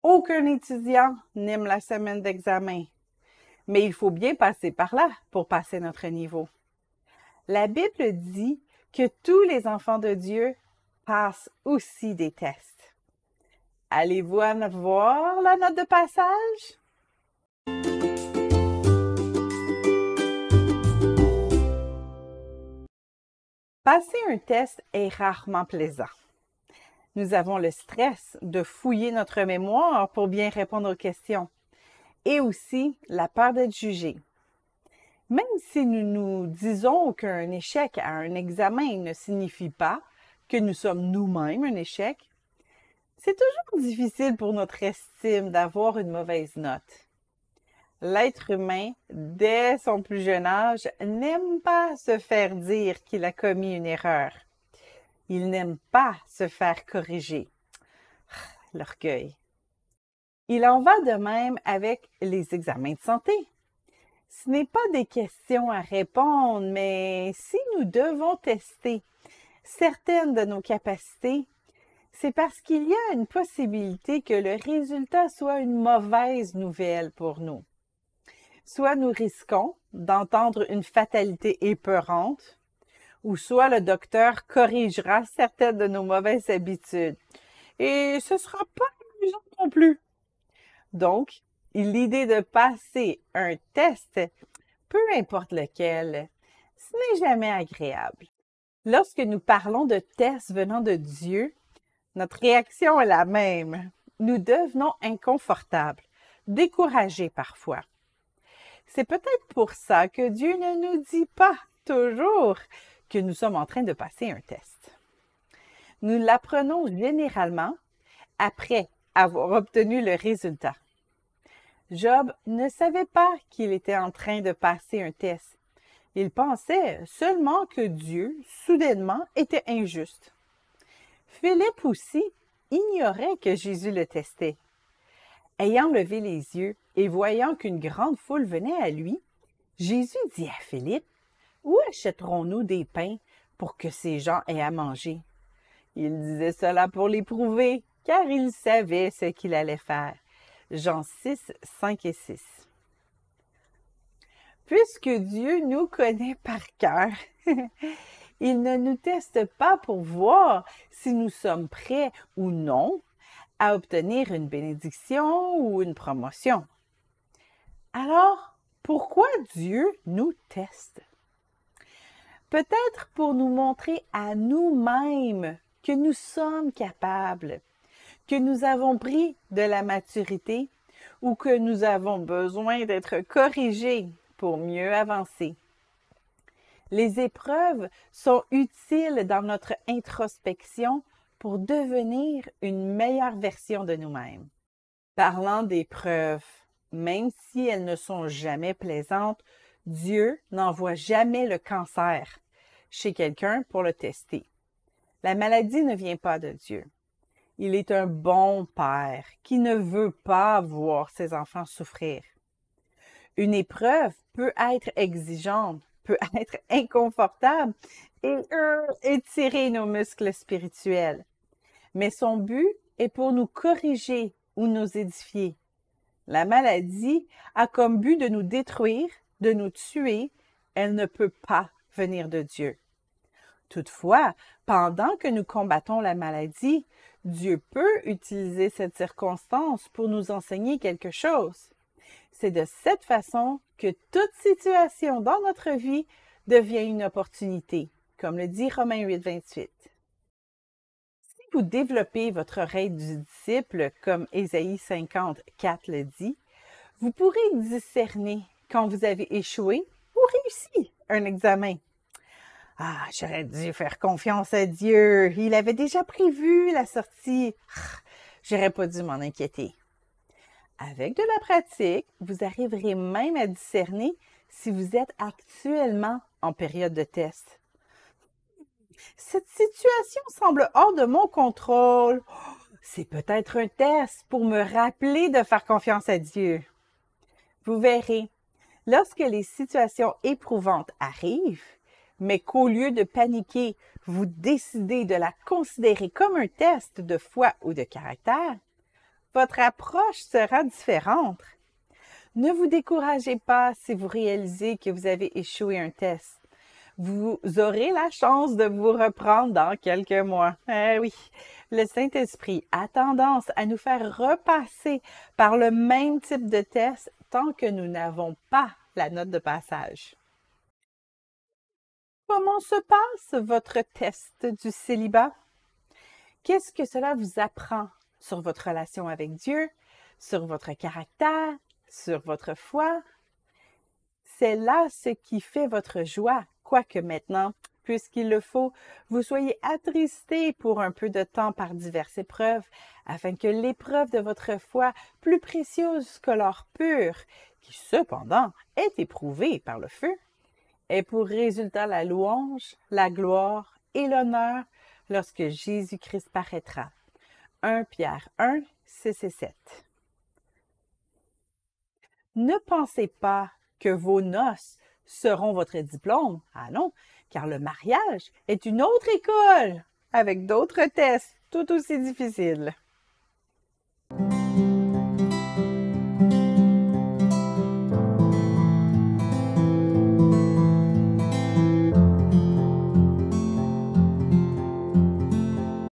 Aucun étudiant n'aime la semaine d'examen, mais il faut bien passer par là pour passer notre niveau. La Bible dit que tous les enfants de Dieu passent aussi des tests. Allez-vous voir la note de passage? Passer un test est rarement plaisant. Nous avons le stress de fouiller notre mémoire pour bien répondre aux questions et aussi la peur d'être jugé. Même si nous nous disons qu'un échec à un examen ne signifie pas que nous sommes nous-mêmes un échec, c'est toujours difficile pour notre estime d'avoir une mauvaise note. L'être humain, dès son plus jeune âge, n'aime pas se faire dire qu'il a commis une erreur. Il n'aime pas se faire corriger. L'orgueil. Il en va de même avec les examens de santé. Ce n'est pas des questions à répondre, mais si nous devons tester certaines de nos capacités, c'est parce qu'il y a une possibilité que le résultat soit une mauvaise nouvelle pour nous. Soit nous risquons d'entendre une fatalité épeurante, ou soit le docteur corrigera certaines de nos mauvaises habitudes. Et ce ne sera pas amusant non plus. Donc, l'idée de passer un test, peu importe lequel, ce n'est jamais agréable. Lorsque nous parlons de tests venant de Dieu, notre réaction est la même. Nous devenons inconfortables, découragés parfois. C'est peut-être pour ça que Dieu ne nous dit pas toujours que nous sommes en train de passer un test. Nous l'apprenons généralement après avoir obtenu le résultat. Job ne savait pas qu'il était en train de passer un test. Il pensait seulement que Dieu, soudainement, était injuste. Philippe aussi ignorait que Jésus le testait. Ayant levé les yeux et voyant qu'une grande foule venait à lui, Jésus dit à Philippe, « Où achèterons-nous des pains pour que ces gens aient à manger? » Il disait cela pour l'éprouver, car il savait ce qu'il allait faire. Jean 6, 5 et 6. Puisque Dieu nous connaît par cœur, il ne nous teste pas pour voir si nous sommes prêts ou non à obtenir une bénédiction ou une promotion. Alors, pourquoi Dieu nous teste? Peut-être pour nous montrer à nous-mêmes que nous sommes capables, que nous avons pris de la maturité ou que nous avons besoin d'être corrigés pour mieux avancer. Les épreuves sont utiles dans notre introspection pour devenir une meilleure version de nous-mêmes. Parlant d'épreuves, même si elles ne sont jamais plaisantes, Dieu n'envoie jamais le cancer chez quelqu'un pour le tester. La maladie ne vient pas de Dieu. Il est un bon père qui ne veut pas voir ses enfants souffrir. Une épreuve peut être exigeante, peut être inconfortable et étirer nos muscles spirituels. Mais son but est pour nous corriger ou nous édifier. La maladie a comme but de nous détruire, de nous tuer. Elle ne peut pas venir de Dieu. Toutefois, pendant que nous combattons la maladie, Dieu peut utiliser cette circonstance pour nous enseigner quelque chose. C'est de cette façon que toute situation dans notre vie devient une opportunité, comme le dit Romains 8, 28. Si vous développez votre oreille du disciple, comme Ésaïe 50, 4 le dit, vous pourrez discerner quand vous avez échoué ou réussi un examen. Ah, j'aurais dû faire confiance à Dieu. Il avait déjà prévu la sortie. J'aurais pas dû m'en inquiéter. Avec de la pratique, vous arriverez même à discerner si vous êtes actuellement en période de test. Cette situation semble hors de mon contrôle. C'est peut-être un test pour me rappeler de faire confiance à Dieu. Vous verrez, lorsque les situations éprouvantes arrivent, mais qu'au lieu de paniquer, vous décidez de la considérer comme un test de foi ou de caractère, votre approche sera différente. Ne vous découragez pas si vous réalisez que vous avez échoué un test. Vous aurez la chance de vous reprendre dans quelques mois. Eh oui, le Saint-Esprit a tendance à nous faire repasser par le même type de test tant que nous n'avons pas la note de passage. Comment se passe votre test du célibat? Qu'est-ce que cela vous apprend sur votre relation avec Dieu, sur votre caractère, sur votre foi? C'est là ce qui fait votre joie, quoique maintenant, puisqu'il le faut, vous soyez attristés pour un peu de temps par diverses épreuves, afin que l'épreuve de votre foi, plus précieuse que l'or pur, qui cependant est éprouvée par le feu, ait pour résultat la louange, la gloire et l'honneur lorsque Jésus-Christ paraîtra. 1 Pierre 1, 6 et 7. Ne pensez pas que vos noces seront votre diplôme. Ah non, car le mariage est une autre école avec d'autres tests tout aussi difficiles.